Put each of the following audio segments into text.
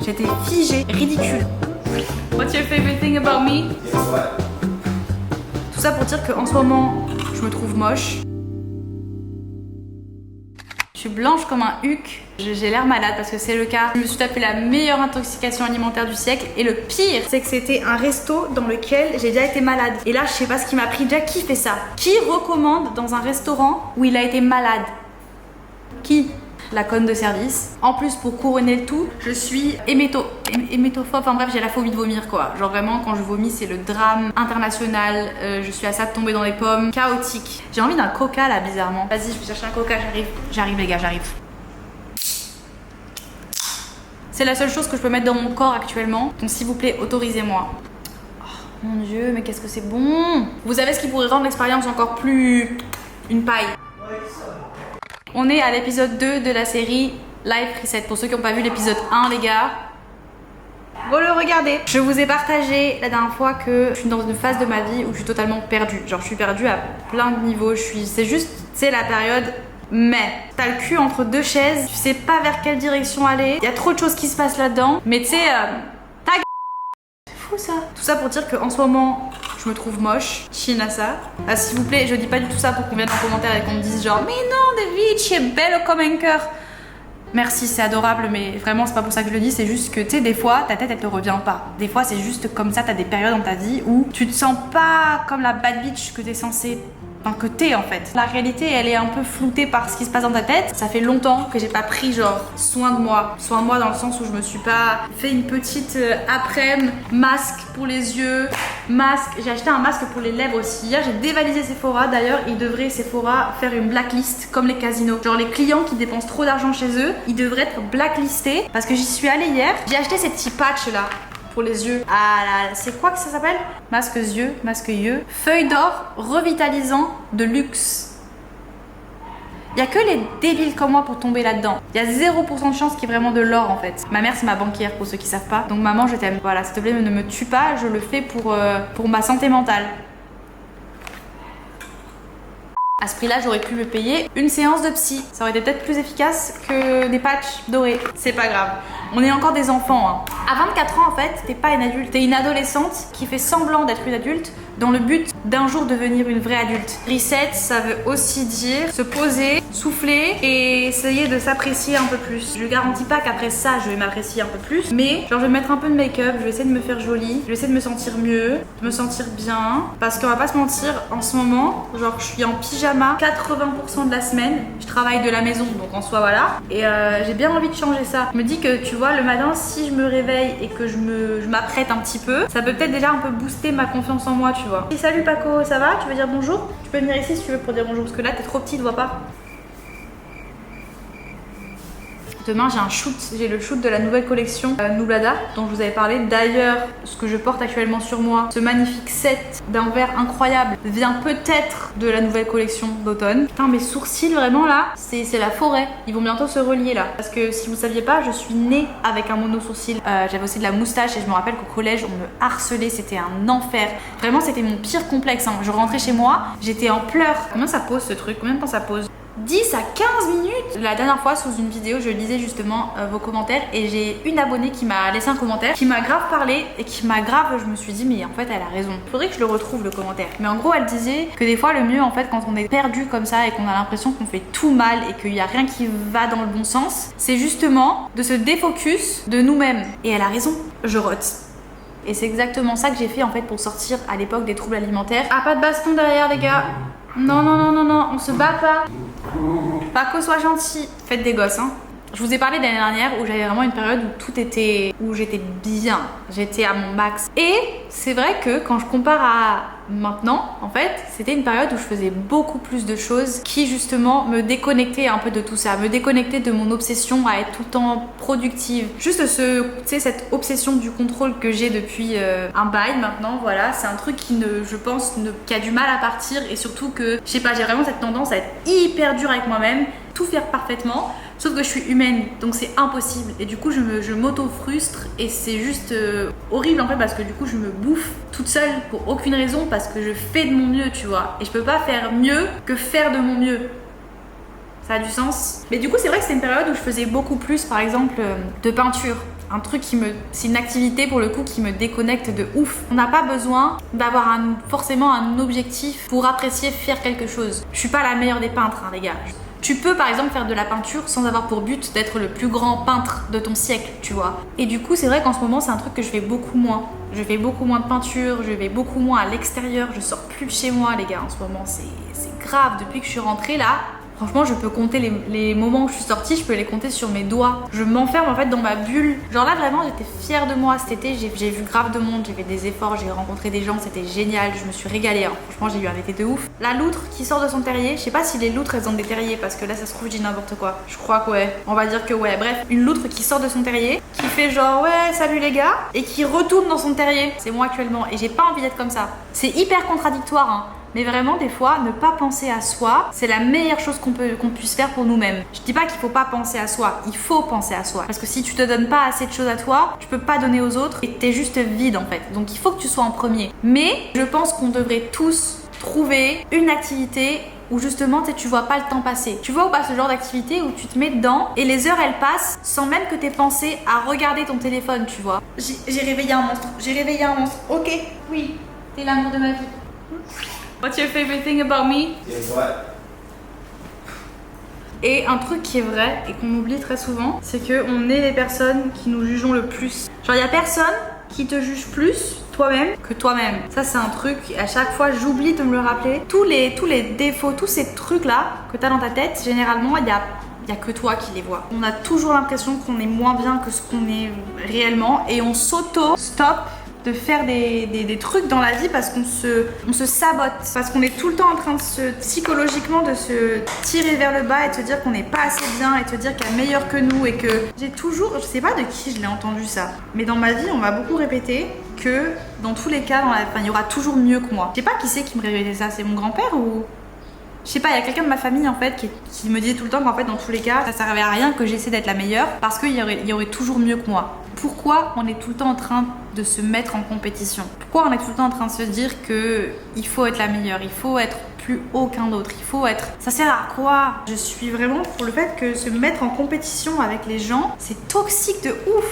J'étais figée, ridicule. What's your favorite thing about me? Tout ça pour dire qu'en ce moment, je me trouve moche. Je suis blanche comme un huc. J'ai l'air malade parce que c'est le cas. Je me suis tapé la meilleure intoxication alimentaire du siècle. Et le pire, c'est que c'était un resto dans lequel j'ai déjà été malade. Et là, je sais pas ce qui m'a pris. Déjà, qui fait ça? Qui recommande dans un restaurant où il a été malade? Qui? La conne de service. En plus, pour couronner le tout, je suis hémétophobe. Enfin bref, j'ai la phobie de vomir quoi. Genre vraiment, quand je vomis, c'est le drame international. Je suis à ça de tomber dans les pommes. Chaotique. J'ai envie d'un coca là, bizarrement. Vas-y, je vais chercher un coca, j'arrive. J'arrive les gars, j'arrive. C'est la seule chose que je peux mettre dans mon corps actuellement. Donc s'il vous plaît, autorisez-moi. Oh, mon dieu, mais qu'est-ce que c'est bon. Vous savez ce qui pourrait rendre l'expérience encore plus... une paille. On est à l'épisode 2 de la série Life Reset. Pour ceux qui n'ont pas vu l'épisode 1 les gars, go le regarder. Je vous ai partagé la dernière fois que je suis dans une phase de ma vie où je suis totalement perdue. Genre je suis perdue à plein de niveaux. C'est juste, c'est la période mais. T'as le cul entre deux chaises, tu sais pas vers quelle direction aller. Il y a trop de choses qui se passent là-dedans. Mais tu sais, c'est fou ça. Tout ça pour dire qu'en ce moment, je me trouve moche. Chine à ça. Ah, s'il vous plaît, je dis pas du tout ça pour qu'on vienne en commentaire et qu'on me dise genre mais non David, tu es belle comme un cœur. Merci, c'est adorable, mais vraiment c'est pas pour ça que je le dis, c'est juste que tu sais, des fois ta tête elle te revient pas. Des fois c'est juste comme ça, t'as des périodes dans ta vie où tu te sens pas comme la bad bitch que t'es censée. Enfin, que t'es en fait. La réalité elle est un peu floutée par ce qui se passe dans ta tête. Ça fait longtemps que j'ai pas pris genre soin de moi. Soin de moi dans le sens où je me suis pas fait une petite après-midi, masque pour les yeux, masque. J'ai acheté un masque pour les lèvres aussi. Hier j'ai dévalisé Sephora. D'ailleurs ils devraient Sephora faire une blacklist comme les casinos. Genre les clients qui dépensent trop d'argent chez eux, ils devraient être blacklistés. Parce que j'y suis allée hier. J'ai acheté ces petits patchs là. Pour les yeux. Ah là, c'est quoi que ça s'appelle? Masque yeux, masque yeux. Feuille d'or revitalisant de luxe. Il y a que les débiles comme moi pour tomber là-dedans. Il y a 0% de chance qu'il y ait vraiment de l'or en fait. Ma mère c'est ma banquière pour ceux qui savent pas. Donc maman je t'aime. Voilà, s'il te plaît ne me tue pas, je le fais pour ma santé mentale. À ce prix-là, j'aurais pu me payer une séance de psy. Ça aurait été peut-être plus efficace que des patchs dorés. C'est pas grave. On est encore des enfants. Hein. À 24 ans, en fait, t'es pas une adulte. T'es une adolescente qui fait semblant d'être une adulte dans le but d'un jour devenir une vraie adulte. Reset, ça veut aussi dire se poser, souffler et essayer de s'apprécier un peu plus. Je garantis pas qu'après ça, je vais m'apprécier un peu plus. Mais genre, je vais mettre un peu de make-up, je vais essayer de me faire jolie, je vais essayer de me sentir mieux, de me sentir bien. Parce qu'on va pas se mentir, en ce moment, genre, je suis en pyjama 80% de la semaine. Je travaille de la maison, donc en soi, voilà. Et j'ai bien envie de changer ça. Je me dis que, tu vois, le matin, si je me réveille et que je m'apprête un petit peu, ça peut peut-être déjà un peu booster ma confiance en moi, tu vois. Et salut Paco, ça va? Tu veux dire bonjour? Tu peux venir ici si tu veux pour dire bonjour, parce que là, t'es trop petit, tu vois pas. Demain j'ai un shoot, j'ai le shoot de la nouvelle collection Nublada dont je vous avais parlé. D'ailleurs, ce que je porte actuellement sur moi, ce magnifique set d'un verre incroyable, vient peut-être de la nouvelle collection d'automne. Putain, mes sourcils vraiment là, c'est la forêt. Ils vont bientôt se relier là. Parce que si vous saviez pas, je suis née avec un mono sourcil. J'avais aussi de la moustache et je me rappelle qu'au collège on me harcelait, c'était un enfer. Vraiment c'était mon pire complexe. Hein. Je rentrais chez moi, j'étais en pleurs. Combien ça pose ce truc? Combien de temps ça pose? 10 à 15 minutes. La dernière fois sous une vidéo je lisais justement vos commentaires et j'ai une abonnée qui m'a laissé un commentaire qui m'a grave parlé et qui m'a grave, je me suis dit mais en fait elle a raison. Faudrait que je le retrouve le commentaire. Mais en gros elle disait que des fois le mieux en fait quand on est perdu comme ça et qu'on a l'impression qu'on fait tout mal et qu'il n'y a rien qui va dans le bon sens, c'est justement de se défocus de nous-mêmes. Et elle a raison, je rote. Et c'est exactement ça que j'ai fait en fait pour sortir à l'époque des troubles alimentaires. Ah, pas de baston derrière les gars. Non, non, non, non, non, on se bat pas. Paco, sois gentil. Faites des gosses, hein. Je vous ai parlé l'année dernière où j'avais vraiment une période où tout était... où j'étais bien. J'étais à mon max. Et c'est vrai que quand je compare à maintenant, en fait, c'était une période où je faisais beaucoup plus de choses qui justement me déconnectaient un peu de tout ça. Me déconnectaient de mon obsession à être tout le temps productive. Juste cette obsession du contrôle que j'ai depuis un bail maintenant, voilà. C'est un truc qui je pense, qui a du mal à partir et surtout que, je sais pas, j'ai vraiment cette tendance à être hyper dure avec moi-même, tout faire parfaitement. Sauf que je suis humaine, donc c'est impossible. Et du coup, je m'auto-frustre et c'est juste horrible en fait parce que du coup, je me bouffe toute seule pour aucune raison parce que je fais de mon mieux, tu vois. Et je peux pas faire mieux que faire de mon mieux. Ça a du sens. Mais du coup, c'est vrai que c'était une période où je faisais beaucoup plus, par exemple, de peinture. Un truc c'est une activité pour le coup qui me déconnecte de ouf. On n'a pas besoin d'avoir forcément un objectif pour apprécier faire quelque chose. Je suis pas la meilleure des peintres, hein, les gars. Tu peux par exemple faire de la peinture sans avoir pour but d'être le plus grand peintre de ton siècle, tu vois. Et du coup, c'est vrai qu'en ce moment, c'est un truc que je fais beaucoup moins. Je fais beaucoup moins de peinture, je vais beaucoup moins à l'extérieur, je sors plus de chez moi, les gars. En ce moment, c'est grave. Depuis que je suis rentrée là, franchement, je peux compter les moments où je suis sortie, je peux les compter sur mes doigts. Je m'enferme en fait dans ma bulle. Genre là, vraiment, j'étais fière de moi cet été. J'ai vu grave de monde, j'ai fait des efforts, j'ai rencontré des gens, c'était génial. Je me suis régalée. Hein. Franchement, j'ai eu un été de ouf. La loutre qui sort de son terrier, je sais pas si les loutres elles ont des terriers parce que là, ça se trouve, je dis n'importe quoi. Je crois que ouais. On va dire que ouais. Bref, une loutre qui sort de son terrier, qui fait genre ouais, salut les gars, et qui retourne dans son terrier. C'est moi actuellement et j'ai pas envie d'être comme ça. C'est hyper contradictoire, hein. Mais vraiment, des fois, ne pas penser à soi, c'est la meilleure chose qu'on puisse faire pour nous-mêmes. Je dis pas qu'il faut pas penser à soi, il faut penser à soi. Parce que si tu te donnes pas assez de choses à toi, tu peux pas donner aux autres et t'es juste vide en fait. Donc il faut que tu sois en premier. Mais je pense qu'on devrait tous trouver une activité où justement tu vois pas le temps passer. Tu vois ou pas ce genre d'activité où tu te mets dedans et les heures elles passent sans même que t'aies pensé à regarder ton téléphone, tu vois. J'ai réveillé un monstre, Ok, oui, t'es l'amour de ma vie. What's your favorite thing about me? Yes, what? Et un truc qui est vrai et qu'on oublie très souvent, c'est qu'on est les personnes qui nous jugeons le plus. Genre, il y a personne qui te juge plus toi-même que toi-même. Ça, c'est un truc, à chaque fois, j'oublie de me le rappeler. Tous les défauts, tous ces trucs-là que t'as dans ta tête, généralement, il y a que toi qui les vois. On a toujours l'impression qu'on est moins bien que ce qu'on est réellement et on s'auto-stop de faire des trucs dans la vie parce qu'on se sabote, parce qu'on est tout le temps en train de psychologiquement de se tirer vers le bas et de se dire qu'on n'est pas assez bien et de se dire qu'il y a meilleur que nous et que j'ai toujours, je sais pas de qui je l'ai entendu ça, mais dans ma vie on m'a beaucoup répété que dans tous les cas, il y aura toujours mieux que moi. Je sais pas qui c'est qui me répétait ça, c'est mon grand-père ou... Je sais pas, il y a quelqu'un de ma famille en fait qui me disait tout le temps qu'en fait dans tous les cas ça servait à rien que j'essaie d'être la meilleure parce qu'il y aurait toujours mieux que moi. Pourquoi on est tout le temps en train de se mettre en compétition? Pourquoi on est tout le temps en train de se dire que il faut être la meilleure, il faut être plus haut qu'un autre, il faut être... Ça sert à quoi? Je suis vraiment pour le fait que se mettre en compétition avec les gens, c'est toxique de ouf.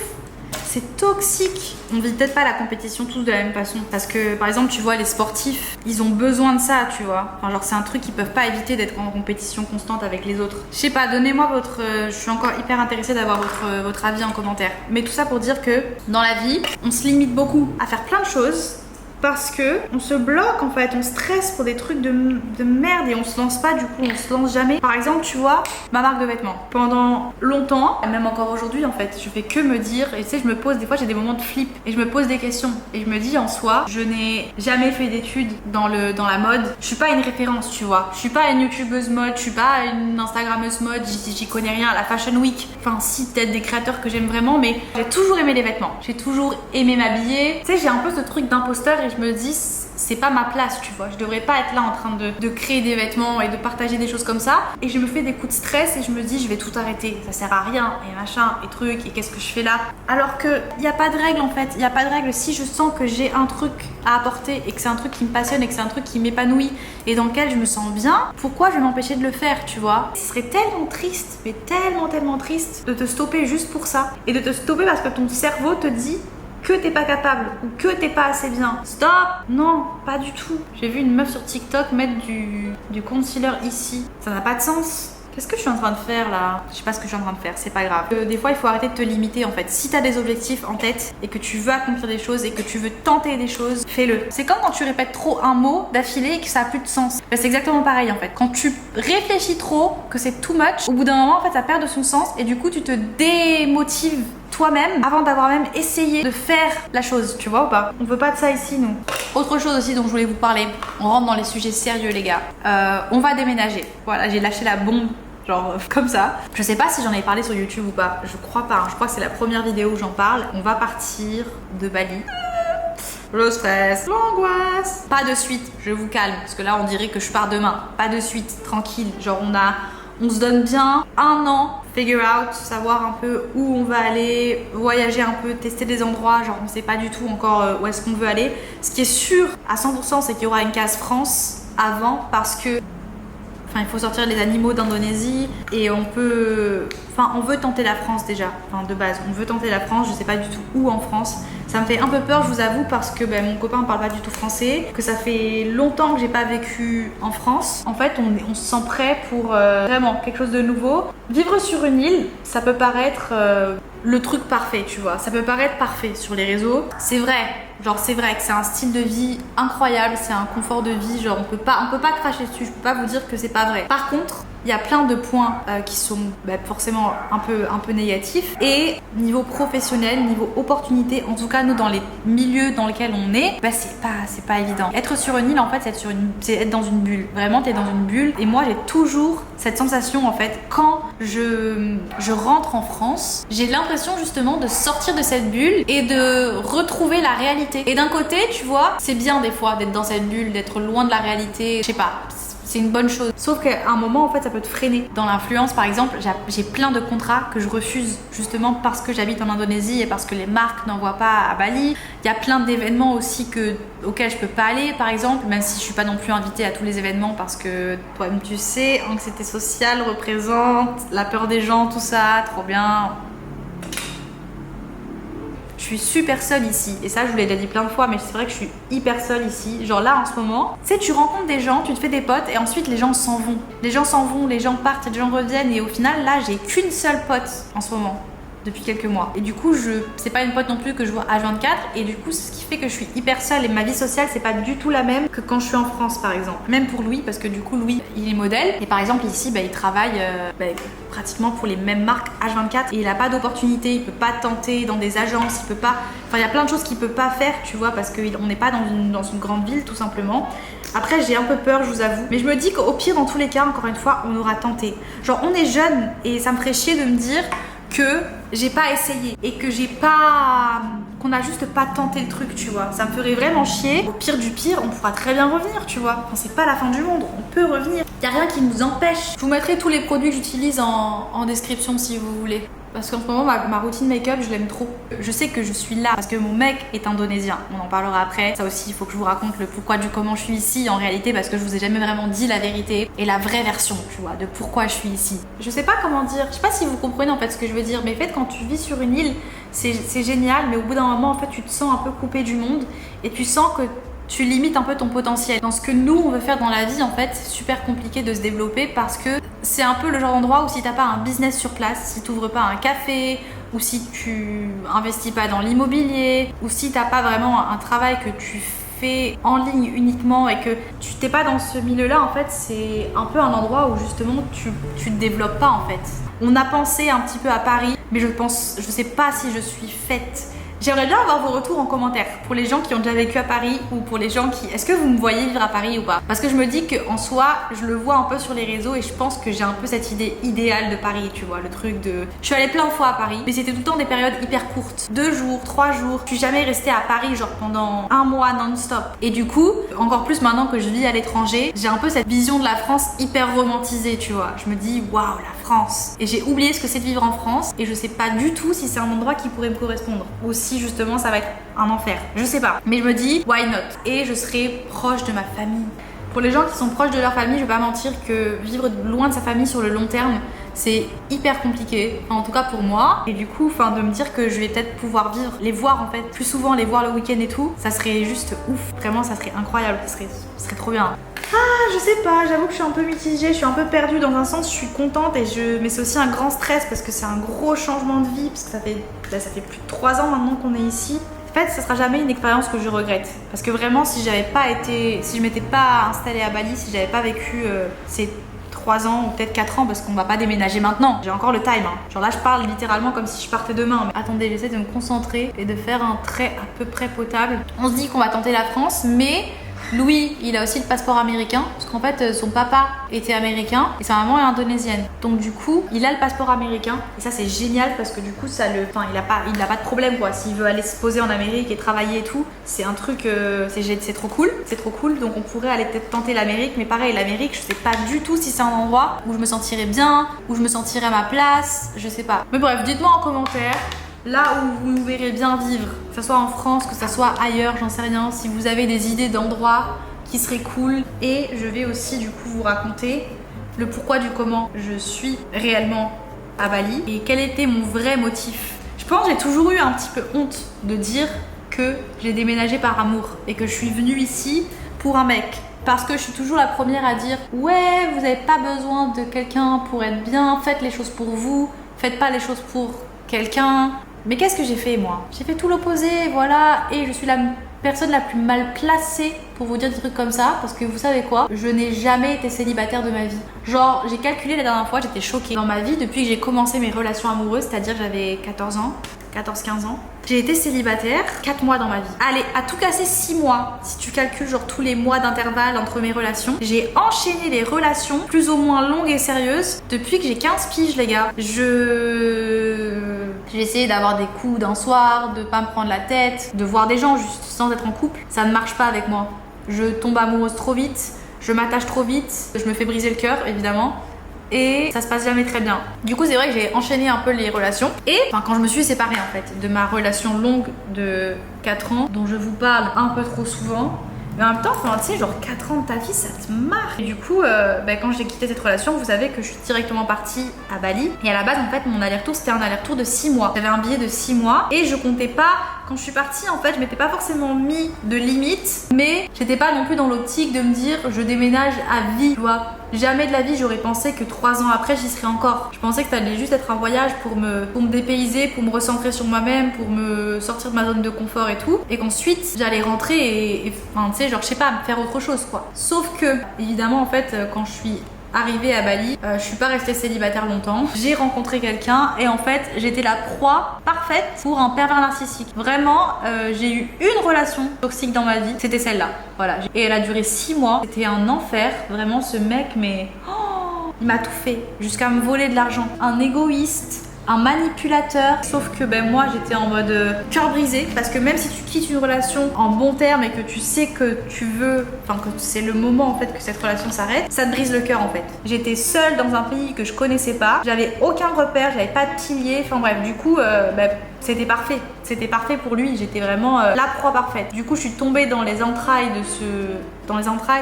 C'est toxique. On vit peut-être pas la compétition tous de la même façon. Parce que par exemple, tu vois, les sportifs, ils ont besoin de ça, tu vois. Enfin, genre, c'est un truc qu'ils peuvent pas éviter d'être en compétition constante avec les autres. Je sais pas, donnez-moi votre... je suis encore hyper intéressée d'avoir votre avis en commentaire. Mais tout ça pour dire que dans la vie, on se limite beaucoup à faire plein de choses. Parce que on se bloque en fait, on stresse pour des trucs de merde et on se lance pas, du coup on se lance jamais. Par exemple, tu vois, ma marque de vêtements. Pendant longtemps, et même encore aujourd'hui en fait, je fais que me dire, et tu sais, je me pose, des fois j'ai des moments de flip et je me pose des questions. Et je me dis en soi, je n'ai jamais fait d'études dans la mode. Je suis pas une référence, tu vois. Je suis pas une youtubeuse mode, je suis pas une instagrammeuse mode, j'y connais rien. À la Fashion Week, enfin si, peut-être des créateurs que j'aime vraiment, mais j'ai toujours aimé les vêtements. J'ai toujours aimé m'habiller. Tu sais, j'ai un peu ce truc d'imposteur et je me dis c'est pas ma place, tu vois, je devrais pas être là en train de créer des vêtements et de partager des choses comme ça, et je me fais des coups de stress et je me dis je vais tout arrêter, ça sert à rien et machin et truc et qu'est-ce que je fais là, alors que y a pas de règle en fait, y a pas de règle. Si je sens que j'ai un truc à apporter et que c'est un truc qui me passionne et que c'est un truc qui m'épanouit et dans lequel je me sens bien, pourquoi je vais m'empêcher de le faire, tu vois? Ce serait tellement triste, mais tellement triste de te stopper juste pour ça et de te stopper parce que ton cerveau te dit que t'es pas capable ou que t'es pas assez bien. Stop! Non, pas du tout. J'ai vu une meuf sur TikTok mettre du concealer ici. Ça n'a pas de sens. Qu'est-ce que je suis en train de faire là? Je sais pas ce que je suis en train de faire, c'est pas grave. Des fois, il faut arrêter de te limiter en fait. Si t'as des objectifs en tête et que tu veux accomplir des choses et que tu veux tenter des choses, fais-le. C'est comme quand tu répètes trop un mot d'affilée et que ça a plus de sens. Ben, c'est exactement pareil en fait. Quand tu réfléchis trop, que c'est too much, au bout d'un moment en fait ça perd de son sens et du coup tu te démotives toi-même avant d'avoir même essayé de faire la chose, tu vois ou pas? On veut pas de ça ici nous. Autre chose aussi dont je voulais vous parler, on rentre dans les sujets sérieux les gars. On va déménager. Voilà, j'ai lâché la bombe. Genre comme ça. Je sais pas si j'en ai parlé sur YouTube ou pas. Je crois pas. Je crois que c'est la première vidéo où j'en parle. On va partir de Bali. Le stress, l'angoisse. Pas de suite, je vous calme. Parce que là on dirait que je pars demain. Pas de suite, tranquille. Genre on se donne bien 1 an, figure out, savoir un peu où on va aller, voyager un peu, tester des endroits, genre on sait pas du tout encore où est-ce qu'on veut aller. Ce qui est sûr à 100%, c'est qu'il y aura une case France avant parce que Enfin, il faut sortir les animaux d'Indonésie et on veut tenter la France déjà. Enfin, de base, on veut tenter la France. Je sais pas du tout où en France. Ça me fait un peu peur, je vous avoue, parce que mon copain parle pas du tout français, que ça fait longtemps que j'ai pas vécu en France. En fait, on se sent prêt pour vraiment quelque chose de nouveau. Vivre sur une île, ça peut paraître le truc parfait, tu vois. Ça peut paraître parfait sur les réseaux. C'est vrai. Genre, c'est vrai que c'est un style de vie incroyable, c'est un confort de vie. Genre, on peut pas cracher dessus. Je peux pas vous dire que c'est pas vrai. Par contre, il y a plein de points qui sont forcément un peu négatifs. Et niveau professionnel, niveau opportunité, en tout cas nous dans les milieux dans lesquels on est, c'est pas évident. Être sur une île, en fait, c'est être dans une bulle. Vraiment, t'es dans une bulle. Et moi, j'ai toujours cette sensation, en fait, quand je rentre en France, j'ai l'impression justement de sortir de cette bulle et de retrouver la réalité. Et d'un côté, tu vois, c'est bien des fois d'être dans cette bulle, d'être loin de la réalité. Je sais pas. C'est une bonne chose. Sauf qu'à un moment, en fait, ça peut te freiner. Dans l'influence, par exemple, j'ai plein de contrats que je refuse justement parce que j'habite en Indonésie et parce que les marques n'envoient pas à Bali. Il y a plein d'événements aussi auxquels je peux pas aller, par exemple, même si je suis pas non plus invitée à tous les événements parce que toi-même tu sais, anxiété sociale représente la peur des gens, tout ça, trop bien. Je suis super seule ici, et ça je vous l'ai déjà dit plein de fois, mais c'est vrai que je suis hyper seule ici. Genre là en ce moment, tu sais, tu rencontres des gens, tu te fais des potes et ensuite les gens s'en vont. Les gens s'en vont, les gens partent, les gens reviennent, et au final là j'ai qu'une seule pote en ce moment. Depuis quelques mois. Et du coup, c'est pas une pote non plus que je vois H24. Et du coup, c'est ce qui fait que je suis hyper seule. Et ma vie sociale, c'est pas du tout la même que quand je suis en France, par exemple. Même pour Louis, parce que du coup, Louis, il est modèle. Et par exemple, ici, il travaille pratiquement pour les mêmes marques H24. Et il a pas d'opportunité. Il peut pas tenter dans des agences. Il peut pas. Enfin, il y a plein de choses qu'il peut pas faire, tu vois, parce qu'on n'est pas dans une grande ville, tout simplement. Après, j'ai un peu peur, je vous avoue. Mais je me dis qu'au pire, dans tous les cas, encore une fois, on aura tenté. Genre, on est jeune et ça me ferait chier de me dire que j'ai pas essayé et qu'on a juste pas tenté le truc, tu vois. Ça me ferait vraiment chier. Au pire du pire, on pourra très bien revenir, tu vois. Enfin, c'est pas la fin du monde, on peut revenir. Y a rien qui nous empêche. Je vous mettrai tous les produits que j'utilise en description si vous voulez. Parce qu'en ce moment, ma routine make-up, je l'aime trop. Je sais que je suis là parce que mon mec est indonésien. On en parlera après. Ça aussi, il faut que je vous raconte le pourquoi du comment je suis ici en réalité, parce que je vous ai jamais vraiment dit la vérité et la vraie version, tu vois, de pourquoi je suis ici. Je sais pas comment dire. Je sais pas si vous comprenez en fait ce que je veux dire, mais en fait, quand tu vis sur une île, c'est génial, mais au bout d'un moment, en fait, tu te sens un peu coupé du monde et tu sens que tu limites un peu ton potentiel. Dans ce que nous, on veut faire dans la vie, en fait, c'est super compliqué de se développer parce que c'est un peu le genre d'endroit où si t'as pas un business sur place, si t'ouvres pas un café, ou si tu investis pas dans l'immobilier, ou si t'as pas vraiment un travail que tu fais en ligne uniquement et que tu t'es pas dans ce milieu-là, en fait, c'est un peu un endroit où justement tu te développes pas, en fait. On a pensé un petit peu à Paris, mais je sais pas si je suis faite. J'aimerais bien avoir vos retours en commentaire pour les gens qui ont déjà vécu à Paris ou pour les gens qui... Est-ce que vous me voyez vivre à Paris ou pas? Parce que je me dis qu'en soi, je le vois un peu sur les réseaux et je pense que j'ai un peu cette idée idéale de Paris, tu vois, le truc de... Je suis allée plein de fois à Paris, mais c'était tout le temps des périodes hyper courtes. 2 jours, 3 jours. Je suis jamais restée à Paris genre pendant 1 mois non-stop. Et du coup, encore plus maintenant que je vis à l'étranger, j'ai un peu cette vision de la France hyper romantisée, tu vois. Je me dis, waouh, la France. Et j'ai oublié ce que c'est de vivre en France et je sais pas du tout si c'est un endroit qui pourrait me correspondre. Aussi, justement, ça va être un enfer. Je sais pas. Mais je me dis, why not? Et je serai proche de ma famille. Pour les gens qui sont proches de leur famille, je vais pas mentir que vivre loin de sa famille sur le long terme, c'est hyper compliqué. Enfin, en tout cas pour moi. Et du coup, de me dire que je vais peut-être pouvoir les voir en fait, plus souvent, les voir le week-end et tout, ça serait juste ouf. Vraiment, ça serait incroyable. Ça serait trop bien. Ah, je sais pas, j'avoue que je suis un peu mitigée, je suis un peu perdue. Dans un sens, je suis contente mais c'est aussi un grand stress parce que c'est un gros changement de vie, parce que ça fait plus de 3 ans maintenant qu'on est ici. En fait, ça sera jamais une expérience que je regrette. Parce que vraiment, si je m'étais pas installée à Bali, si j'avais pas vécu ces 3 ans ou peut-être 4 ans, parce qu'on va pas déménager maintenant. J'ai encore le time, hein. Genre là, je parle littéralement comme si je partais demain. Mais attendez, j'essaie de me concentrer et de faire un trait à peu près potable. On se dit qu'on va tenter la France, mais... Louis, il a aussi le passeport américain, parce qu'en fait, son papa était américain et sa maman est indonésienne. Donc du coup, il a le passeport américain et ça c'est génial parce que du coup, il a pas de problème quoi. S'il veut aller se poser en Amérique et travailler et tout, c'est un truc, c'est trop cool. C'est trop cool. Donc on pourrait aller peut-être tenter l'Amérique, mais pareil, l'Amérique, je sais pas du tout si c'est un endroit où je me sentirais bien, où je me sentirais à ma place, je sais pas. Mais bref, dites-moi en commentaire. Là où vous nous verrez bien vivre, que ce soit en France, que ce soit ailleurs, j'en sais rien, si vous avez des idées d'endroits qui seraient cool. Et je vais aussi du coup vous raconter le pourquoi du comment je suis réellement à Bali et quel était mon vrai motif. Je pense que j'ai toujours eu un petit peu honte de dire que j'ai déménagé par amour et que je suis venue ici pour un mec. Parce que je suis toujours la première à dire ouais, vous n'avez pas besoin de quelqu'un pour être bien, faites les choses pour vous, faites pas les choses pour quelqu'un. Mais qu'est-ce que j'ai fait moi? J'ai fait tout l'opposé, voilà, et je suis la personne la plus mal placée pour vous dire des trucs comme ça, parce que vous savez quoi? Je n'ai jamais été célibataire de ma vie. Genre, j'ai calculé la dernière fois, j'étais choquée. Dans ma vie, depuis que j'ai commencé mes relations amoureuses, c'est-à-dire j'avais 14 ans, 14-15 ans. J'ai été célibataire 4 mois dans ma vie. Allez, à tout casser 6 mois, si tu calcules genre tous les mois d'intervalle entre mes relations. J'ai enchaîné les relations plus ou moins longues et sérieuses depuis que j'ai 15 piges, les gars. J'ai essayé d'avoir des coups d'un soir, de pas me prendre la tête, de voir des gens juste sans être en couple. Ça ne marche pas avec moi. Je tombe amoureuse trop vite, je m'attache trop vite, je me fais briser le cœur, évidemment. Et ça se passe jamais très bien. Du coup, c'est vrai que j'ai enchaîné un peu les relations. Et quand je me suis séparée en fait de ma relation longue de 4 ans, dont je vous parle un peu trop souvent, mais en même temps, tu sais, genre 4 ans de ta vie, ça te marque. Et du coup, quand j'ai quitté cette relation, vous savez que je suis directement partie à Bali. Et à la base, en fait, mon aller-retour, c'était un aller-retour de 6 mois. J'avais un billet de 6 mois et je comptais pas. Quand je suis partie, en fait, je m'étais pas forcément mis de limite, mais j'étais pas non plus dans l'optique de me dire je déménage à vie, tu vois. Jamais de la vie j'aurais pensé que 3 ans après j'y serais encore. Je pensais que ça allait juste être un voyage pour me dépayser, pour me recentrer sur moi-même, pour me sortir de ma zone de confort et tout. Et qu'ensuite j'allais rentrer et enfin tu sais genre je sais pas, faire autre chose quoi. Sauf que évidemment en fait quand je suis arrivée à Bali, je suis pas restée célibataire longtemps. J'ai rencontré quelqu'un et en fait j'étais la proie parfaite pour un pervers narcissique. Vraiment, j'ai eu une relation toxique dans ma vie, c'était celle-là. Voilà. Et elle a duré 6 mois. C'était un enfer. Vraiment ce mec, mais il m'a tout fait jusqu'à me voler de l'argent. Un égoïste. Un manipulateur, sauf que moi j'étais en mode cœur brisé parce que même si tu quittes une relation en bon terme et que tu sais que tu veux, enfin que c'est le moment en fait que cette relation s'arrête, ça te brise le cœur en fait. J'étais seule dans un pays que je connaissais pas, j'avais aucun repère, j'avais pas de pilier, enfin bref, du coup c'était parfait. C'était parfait pour lui, j'étais vraiment la proie parfaite. Du coup je suis tombée dans les entrailles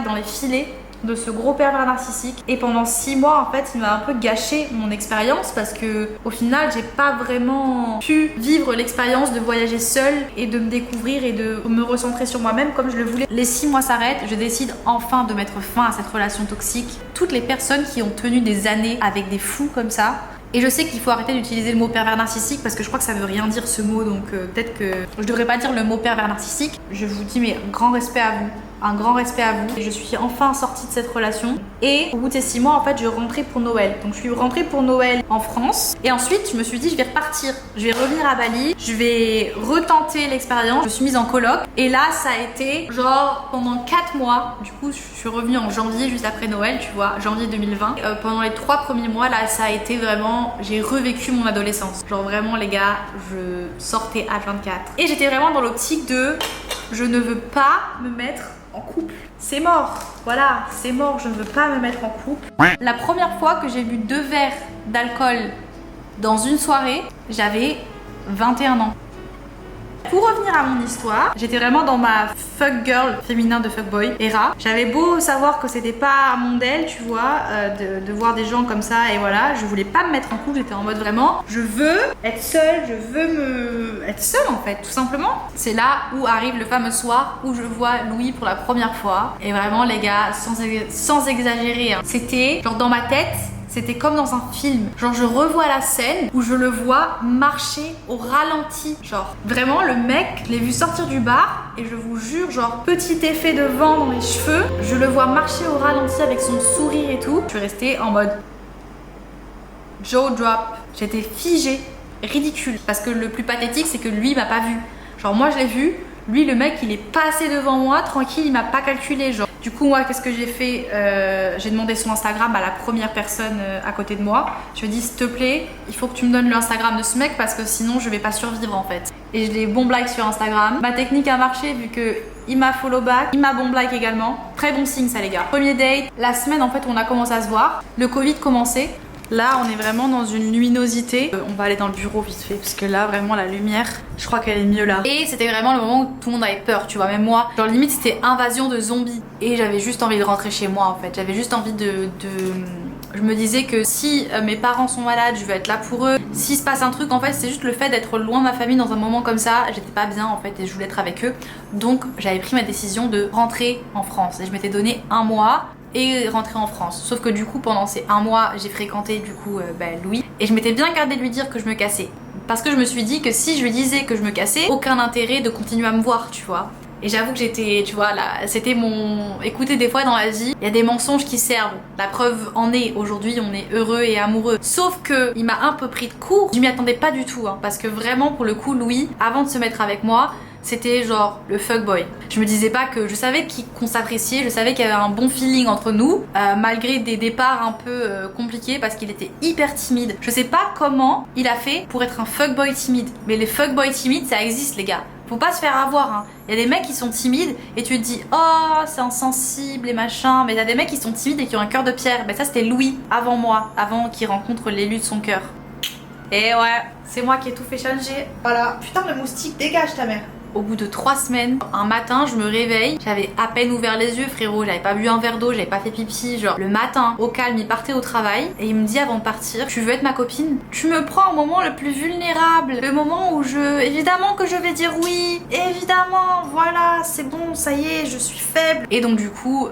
dans les filets de ce gros pervers narcissique et pendant 6 mois en fait il m'a un peu gâché mon expérience parce que au final j'ai pas vraiment pu vivre l'expérience de voyager seule et de me découvrir et de me recentrer sur moi-même comme je le voulais. Les 6 mois s'arrêtent, je décide enfin de mettre fin à cette relation toxique. Toutes les personnes qui ont tenu des années avec des fous comme ça, et je sais qu'il faut arrêter d'utiliser le mot pervers narcissique parce que je crois que ça veut rien dire ce mot, donc peut-être que je devrais pas dire le mot pervers narcissique. Je vous dis mais grand respect à vous. Un grand respect à vous. Je suis enfin sortie de cette relation et au bout de ces 6 mois en fait je rentrais pour Noël. Donc je suis rentrée pour Noël en France et ensuite je me suis dit je vais repartir. Je vais revenir à Bali, je vais retenter l'expérience. Je suis mise en coloc et là ça a été genre pendant 4 mois. Du coup je suis revenue en janvier juste après Noël, tu vois, janvier 2020. Pendant les 3 premiers mois là ça a été vraiment, j'ai revécu mon adolescence. Genre vraiment les gars, je sortais H24 et j'étais vraiment dans l'optique de je ne veux pas me mettre en couple. C'est mort, voilà, c'est mort, je ne veux pas me mettre en couple. La première fois que j'ai bu 2 verres d'alcool dans une soirée, j'avais 21 ans. Pour revenir à mon histoire, j'étais vraiment dans ma fuck girl féminin de fuckboy era. J'avais beau savoir que c'était pas mon d'elle, tu vois, de voir des gens comme ça et voilà, je voulais pas me mettre en couple, j'étais en mode vraiment, je veux être seule, je veux être seule en fait, tout simplement. C'est là où arrive le fameux soir où je vois Louis pour la première fois et vraiment les gars, sans exagérer, hein, c'était genre dans ma tête. C'était comme dans un film. Genre je revois la scène où je le vois marcher au ralenti. Genre vraiment le mec, je l'ai vu sortir du bar et je vous jure, genre petit effet de vent dans les cheveux. Je le vois marcher au ralenti avec son sourire et tout. Je suis restée en mode jaw drop. J'étais figée, ridicule. Parce que le plus pathétique c'est que lui il m'a pas vu. Genre moi je l'ai vu. Lui le mec il est passé devant moi tranquille, il m'a pas calculé genre. Du coup moi qu'est-ce que j'ai fait, j'ai demandé son Instagram à la première personne à côté de moi. Je lui ai dit s'il te plaît il faut que tu me donnes le Instagram de ce mec parce que sinon je vais pas survivre en fait. Et je l'ai bomb like sur Instagram. Ma technique a marché vu que il m'a follow back, il m'a bomb like également. Très bon signe ça les gars. Premier date, la semaine en fait où on a commencé à se voir, le Covid commençait. Là, on est vraiment dans une luminosité. On va aller dans le bureau vite fait parce que là, vraiment, la lumière, je crois qu'elle est mieux là. Et c'était vraiment le moment où tout le monde avait peur, tu vois, même moi. Genre limite, c'était invasion de zombies. Et j'avais juste envie de rentrer chez moi en fait. J'avais juste envie de Je me disais que si mes parents sont malades, je veux être là pour eux. S'il se passe un truc, en fait, c'est juste le fait d'être loin de ma famille dans un moment comme ça. J'étais pas bien en fait et je voulais être avec eux. Donc j'avais pris ma décision de rentrer en France et je m'étais donné un mois et rentrer en France. Sauf que du coup pendant ces un mois j'ai fréquenté du coup Louis et je m'étais bien gardé de lui dire que je me cassais. Parce que je me suis dit que si je lui disais que je me cassais, aucun intérêt de continuer à me voir, tu vois. Et j'avoue que j'étais, tu vois, là, c'était mon... Écoutez, des fois dans la vie, il y a des mensonges qui servent. La preuve en est, aujourd'hui on est heureux et amoureux. Sauf que il m'a un peu pris de court, je m'y attendais pas du tout, hein, parce que vraiment pour le coup Louis, avant de se mettre avec moi, c'était genre le fuckboy. Je me disais pas que... Je savais qu'on s'appréciait, je savais qu'il y avait un bon feeling entre nous, malgré des départs un peu compliqués parce qu'il était hyper timide. Je sais pas comment il a fait pour être un fuckboy timide. Mais les fuckboys timides, ça existe les gars. Faut pas se faire avoir, hein. Il y a des mecs qui sont timides et tu te dis oh c'est insensible et machin, mais il y a des mecs qui sont timides et qui ont un cœur de pierre. Ben ça c'était Louis avant moi, avant qu'il rencontre l'élu de son cœur. Et ouais, c'est moi qui ai tout fait changer. Voilà, putain le moustique, dégage ta mère. Au bout de 3 semaines, un matin, je me réveille, j'avais à peine ouvert les yeux, frérot, j'avais pas bu un verre d'eau, j'avais pas fait pipi, genre le matin, au calme, il partait au travail et il me dit avant de partir, tu veux être ma copine? Tu me prends au moment le plus vulnérable, le moment où évidemment que je vais dire oui, évidemment, voilà, c'est bon, ça y est, je suis faible. Et donc du coup,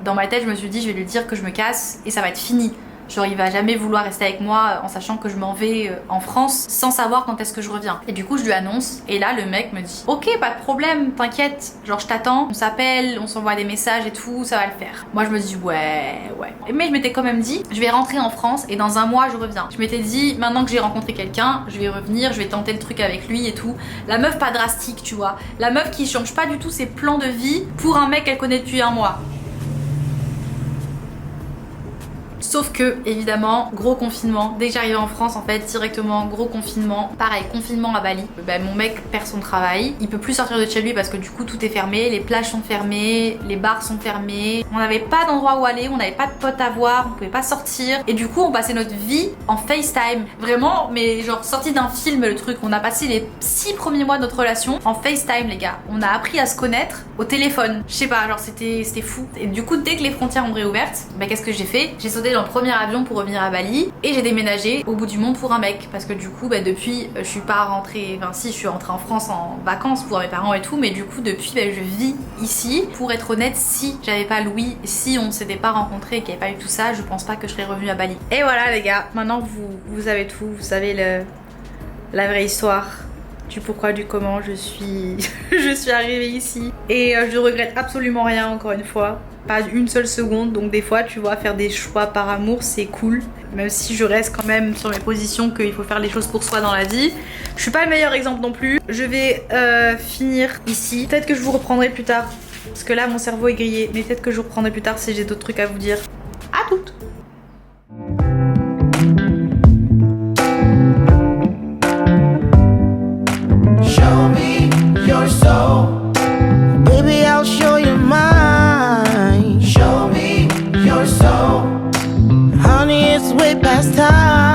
dans ma tête, je me suis dit, je vais lui dire que je me casse et ça va être fini. Genre il va jamais vouloir rester avec moi en sachant que je m'en vais en France sans savoir quand est-ce que je reviens. Et du coup je lui annonce et là le mec me dit ok pas de problème, t'inquiète, genre je t'attends, on s'appelle, on s'envoie des messages et tout, ça va le faire. Moi je me dis ouais. Mais je m'étais quand même dit je vais rentrer en France et dans un mois je reviens. Je m'étais dit maintenant que j'ai rencontré quelqu'un, je vais revenir, je vais tenter le truc avec lui et tout. La meuf pas drastique tu vois, la meuf qui change pas du tout ses plans de vie pour un mec qu'elle connaît depuis un mois. Sauf que, évidemment, gros confinement. Dès que j'arrivais en France, en fait, directement, gros confinement. Pareil, confinement à Bali. Mon mec perd son travail. Il peut plus sortir de chez lui parce que du coup, tout est fermé. Les plages sont fermées, les bars sont fermés. On n'avait pas d'endroit où aller, on n'avait pas de potes à voir, on pouvait pas sortir. Et du coup, on passait notre vie en FaceTime. Vraiment, mais genre sorti d'un film, le truc. On a passé les 6 premiers mois de notre relation en FaceTime, les gars. On a appris à se connaître au téléphone. Je sais pas, genre c'était fou. Et du coup, dès que les frontières ont réouvertes, qu'est-ce que j'ai fait? J'ai sauté dans le premier avion pour revenir à Bali et j'ai déménagé au bout du monde pour un mec parce que du coup depuis je suis pas rentrée, enfin si je suis rentrée en France en vacances pour mes parents et tout, mais du coup depuis je vis ici. Pour être honnête, si j'avais pas Louis, si on s'était pas rencontrés et qu'il n'y avait pas eu tout ça, je pense pas que je serais revenue à Bali. Et voilà les gars, maintenant vous savez tout, vous savez la vraie histoire du pourquoi du comment je suis je suis arrivée ici et je regrette absolument rien encore une fois. Pas une seule seconde, donc des fois tu vois faire des choix par amour c'est cool, même si je reste quand même sur mes positions qu'il faut faire les choses pour soi dans la vie. Je suis pas le meilleur exemple non plus. Je vais finir ici, peut-être que je vous reprendrai plus tard parce que là mon cerveau est grillé, mais peut-être que je vous reprendrai plus tard si j'ai d'autres trucs à vous dire. À toutes. Show me your soul, baby, I'll show you mine. Show me your soul, honey, it's way past time.